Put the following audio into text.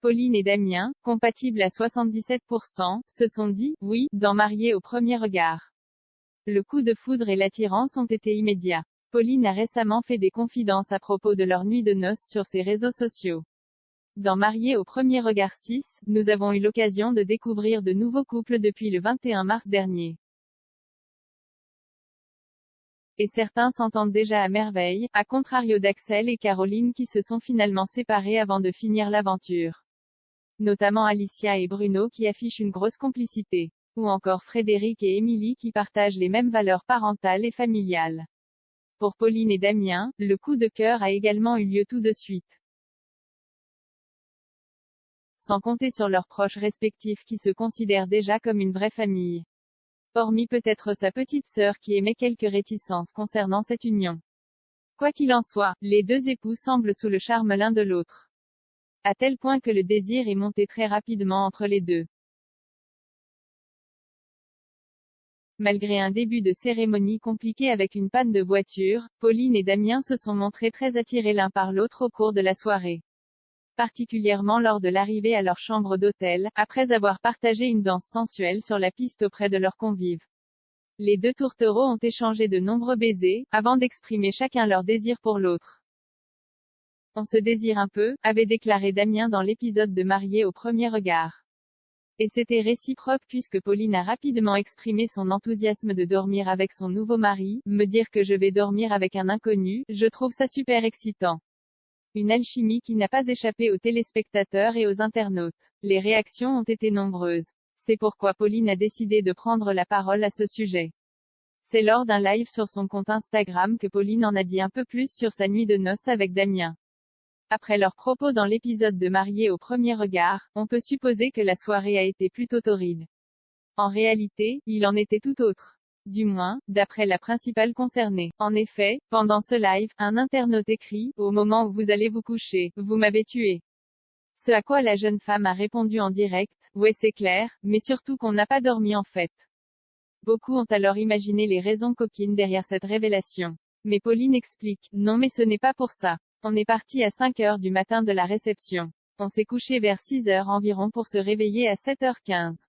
Pauline et Damien, compatibles à 77%, se sont dit « oui » dans Mariés au premier regard. Le coup de foudre et l'attirance ont été immédiats. Pauline a récemment fait des confidences à propos de leur nuit de noces sur ses réseaux sociaux. Dans Mariés au premier regard 6, nous avons eu l'occasion de découvrir de nouveaux couples depuis le 21 mars dernier. Et certains s'entendent déjà à merveille, à contrario d'Axel et Caroline qui se sont finalement séparés avant de finir l'aventure. Notamment Alicia et Bruno qui affichent une grosse complicité. Ou encore Frédéric et Émilie qui partagent les mêmes valeurs parentales et familiales. Pour Pauline et Damien, le coup de cœur a également eu lieu tout de suite. Sans compter sur leurs proches respectifs qui se considèrent déjà comme une vraie famille. Hormis peut-être sa petite sœur qui émet quelques réticences concernant cette union. Quoi qu'il en soit, les deux époux semblent sous le charme l'un de l'autre. À tel point que le désir est monté très rapidement entre les deux. Malgré un début de cérémonie compliqué avec une panne de voiture, Pauline et Damien se sont montrés très attirés l'un par l'autre au cours de la soirée. Particulièrement lors de l'arrivée à leur chambre d'hôtel, après avoir partagé une danse sensuelle sur la piste auprès de leurs convives. Les deux tourtereaux ont échangé de nombreux baisers, avant d'exprimer chacun leur désir pour l'autre. On se désire un peu, avait déclaré Damien dans l'épisode de Mariés au premier regard. Et c'était réciproque puisque Pauline a rapidement exprimé son enthousiasme de dormir avec son nouveau mari, me dire que je vais dormir avec un inconnu, je trouve ça super excitant. Une alchimie qui n'a pas échappé aux téléspectateurs et aux internautes. Les réactions ont été nombreuses. C'est pourquoi Pauline a décidé de prendre la parole à ce sujet. C'est lors d'un live sur son compte Instagram que Pauline en a dit un peu plus sur sa nuit de noces avec Damien. Après leurs propos dans l'épisode de Mariés au premier regard, on peut supposer que la soirée a été plutôt torride. En réalité, il en était tout autre. Du moins, d'après la principale concernée. En effet, pendant ce live, un internaute écrit « Au moment où vous allez vous coucher, vous m'avez tué ». Ce à quoi la jeune femme a répondu en direct « Ouais c'est clair, mais surtout qu'on n'a pas dormi en fait ». Beaucoup ont alors imaginé les raisons coquines derrière cette révélation. Mais Pauline explique « Non mais ce n'est pas pour ça. On est parti à 5 h du matin de la réception. On s'est couché vers 6 h environ pour se réveiller à 7 h 15.